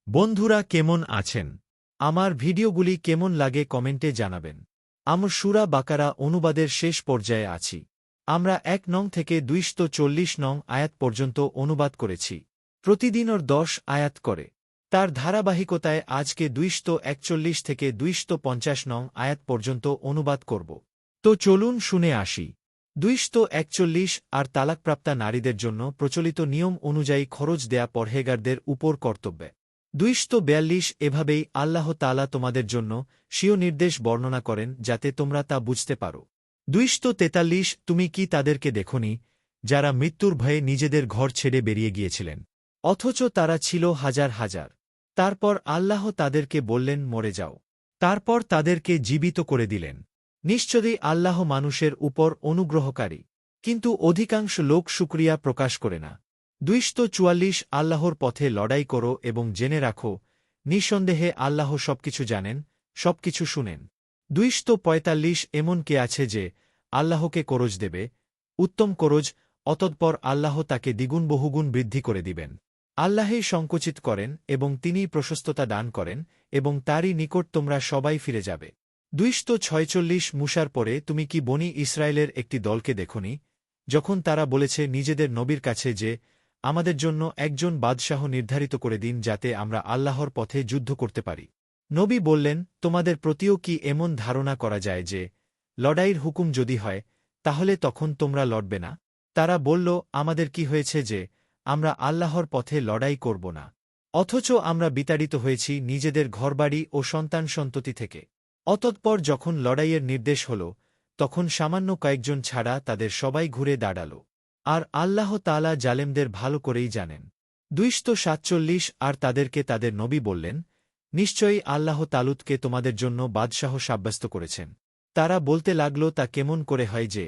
বন্ধুরা কেমন আছেন? আমার ভিডিওগুলি কেমন লাগে কমেন্টে জানাবেন। আমরা সূরা বাকারা অনুবাদের শেষ পর্যায়ে আছি। আমরা ১ নং থেকে ২৪০ নং আয়াত পর্যন্ত অনুবাদ করেছি। প্রতিদিনর ১০ আয়াত করে। তার ধারাবাহিকতায় আজকে ২৪১ থেকে ২৫০ নং আয়াত পর্যন্ত অনুবাদ করব। তো চলুন শুনে আসি। ২৪১ আর তালাকপ্রাপ্তা নারীদের জন্য প্রচলিত নিয়ম অনুযায়ী খরচ দেয়া পরহেগারদের উপর কর্তব্যে। ২৪২ এভাবেই আল্লাহ তাআলা তোমাদের জন্য স্বীয় নির্দেশ বর্ণনা করেন যাতে তোমরা তা বুঝতে পারো। ২৪৩ তুমি কি তাদেরকে দেখোনি যারা মৃত্যুর ভয়ে নিজেদের ঘর ছেড়ে বেরিয়ে গিয়েছিলেন, অথচ তারা ছিল হাজার হাজার। তারপর আল্লাহ তাদেরকে বললেন মরে যাও। তারপর তাদেরকে জীবিত করে দিলেন। নিশ্চয়ই আল্লাহ মানুষের উপর অনুগ্রহকারী, কিন্তু অধিকাংশ লোক শুকরিয়া প্রকাশ করে না। ২৪৪ আল্লাহর পথে লড়াই করো এবং জেনে রাখো, নিঃসন্দেহে আল্লাহ সবকিছু জানেন, সবকিছু শুনেন। ২৪৫ এমন কে আছে যে আল্লাহকে করজ দেবে, উত্তম করজ, অতঃপর আল্লাহ তাকে দ্বিগুণ বহুগুণ বৃদ্ধি করে দিবেন। আল্লাহই সংকুচিত করেন এবং তিনিই প্রশস্ততা দান করেন এবং তারই নিকট তোমরা সবাই ফিরে যাবে। ২৪৬ মুসার পরে তুমি কি বনি ইসরায়েলের একটি দলকে দেখনি, যখন তারা বলেছে নিজেদের নবীর কাছে যে আমাদের জন্য একজন বাদশাহ নির্ধারিত করে দিন যাতে আমরা আল্লাহর পথে যুদ্ধ করতে পারি। নবী বললেন, তোমাদের প্রতিও কি এমন ধারণা করা যায় যে লড়াইয়ের হুকুম যদি হয় তাহলে তখন তোমরা লড়বে না? তারা বলল, আমাদের কি হয়েছে যে আমরা আল্লাহর পথে লড়াই করব না, অথচ আমরা বিতাড়িত হয়েছি নিজেদের ঘরবাড়ি ও সন্তান সন্ততি থেকে। অতঃপর যখন লড়াইয়ের নির্দেশ হল, তখন সামান্য কয়েকজন ছাড়া তাদের সবাই ঘুরে দাঁড়াল। আর আল্লাহ তাআলা জালেমদের ভালো করেই জানেন। ২৪৭ আর তাদেরকে তাদের নবী বললেন, নিশ্চয়ই আল্লাহ তালুতকে তোমাদের জন্য বাদশাহ সাব্যস্ত করেছেন। তারা বলতে লাগল, তা কেমন করে হয় যে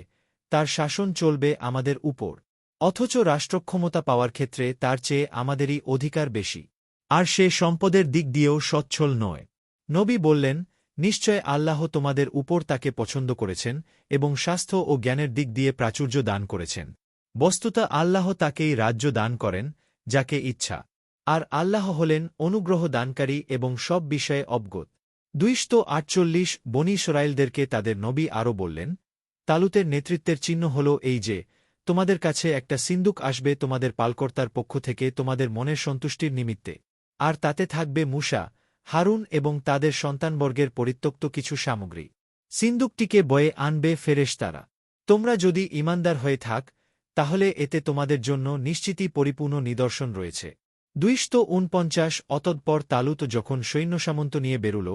তার শাসন চলবে আমাদের উপর, অথচ রাষ্ট্রক্ষমতা পাওয়ার ক্ষেত্রে তার চেয়ে আমাদেরই অধিকার বেশি, আর সে সম্পদের দিক দিয়েও সচ্ছল নয়। নবী বললেন, নিশ্চয় আল্লাহ তোমাদের উপর তাকে পছন্দ করেছেন এবং স্বাস্থ্য ও জ্ঞানের দিক দিয়ে প্রাচুর্য দান করেছেন। বস্তুত আল্লাহ তাকেই রাজ্য দান করেন যাকে ইচ্ছা, আর আল্লাহ হলেন অনুগ্রহ দানকারী এবং সব বিষয়ে অবগত। ২৪৮ বনী ইসরাঈলদেরকে তাদের নবী আরও বললেন, তালুতের নেতৃত্বের চিহ্ন হল এই যে তোমাদের কাছে একটা সিন্দুক আসবে তোমাদের পালকর্তার পক্ষ থেকে তোমাদের মনের সন্তুষ্টির নিমিত্তে, আর তাতে থাকবে মূসা, হারুন এবং তাদের সন্তানবর্গের পরিত্যক্ত কিছু সামগ্রী। সিন্দুকটিকে বয়ে আনবে ফেরেশতারা। তোমরা যদি ঈমানদার হয়ে থাক তাহলে এতে তোমাদের জন্য নিশ্চিতই পরিপূর্ণ নিদর্শন রয়েছে। ২৪৯ অতঃপর তালুত যখন সৈন্যসামন্ত নিয়ে বেরুল,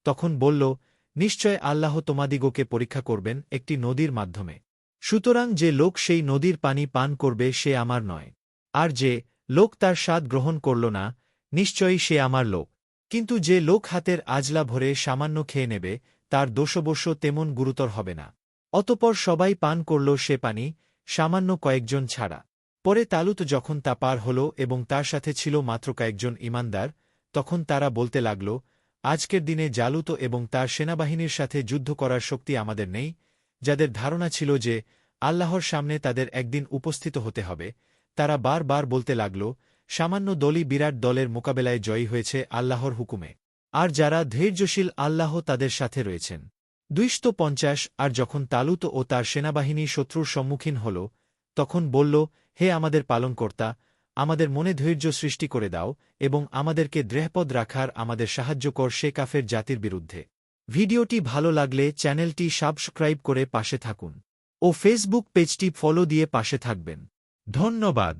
তখন বলল, নিশ্চয় আল্লাহ তোমাদিগকে পরীক্ষা করবেন একটি নদীর মাধ্যমে। সুতরাং যে লোক সেই নদীর পানি পান করবে সে আমার নয়, আর যে লোক তার স্বাদ গ্রহণ করল না, নিশ্চয়ই সে আমার লোক। কিন্তু যে লোক হাতের আজলা ভরে সামান্য খেয়ে নেবে তার দোষবশ্য তেমন গুরুতর হবে না। অতপর সবাই পান করল সে পানি, সামান্য কয়েকজন ছাড়া। পরে তালুত যখন তা পার হল এবং তার সাথে ছিল মাত্র কয়েকজন ঈমানদার, তখন তারা বলতে লাগল, আজকের দিনে জালুত এবং তার সেনাবাহিনীর সাথে যুদ্ধ করার শক্তি আমাদের নেই। যাদের ধারণা ছিল যে আল্লাহর সামনে তাদের একদিন উপস্থিত হতে হবে, তারা বার বার বলতে লাগল, সামান্য দলই বিরাট দলের মোকাবেলায় জয়ী হয়েছে আল্লাহর হুকুমে, আর যারা ধৈর্যশীল আল্লাহ তাদের সাথে রয়েছেন। ২৫০ আর যখন তালুত ও তার সেনাবাহিনী শত্রুর সম্মুখীন হল, তখন বলল, হে আমাদের পালনকর্তা, আমাদের মনে ধৈর্য সৃষ্টি করে দাও এবং আমাদেরকে দৃঢ়পদ রাখার আমাদের সাহায্য কর সে কাফের জাতির বিরুদ্ধে। ভিডিওটি ভালো লাগলে চ্যানেলটি সাবস্ক্রাইব করে পাশে থাকুন ও ফেসবুক পেজটি ফলো দিয়ে পাশে থাকবেন। ধন্যবাদ।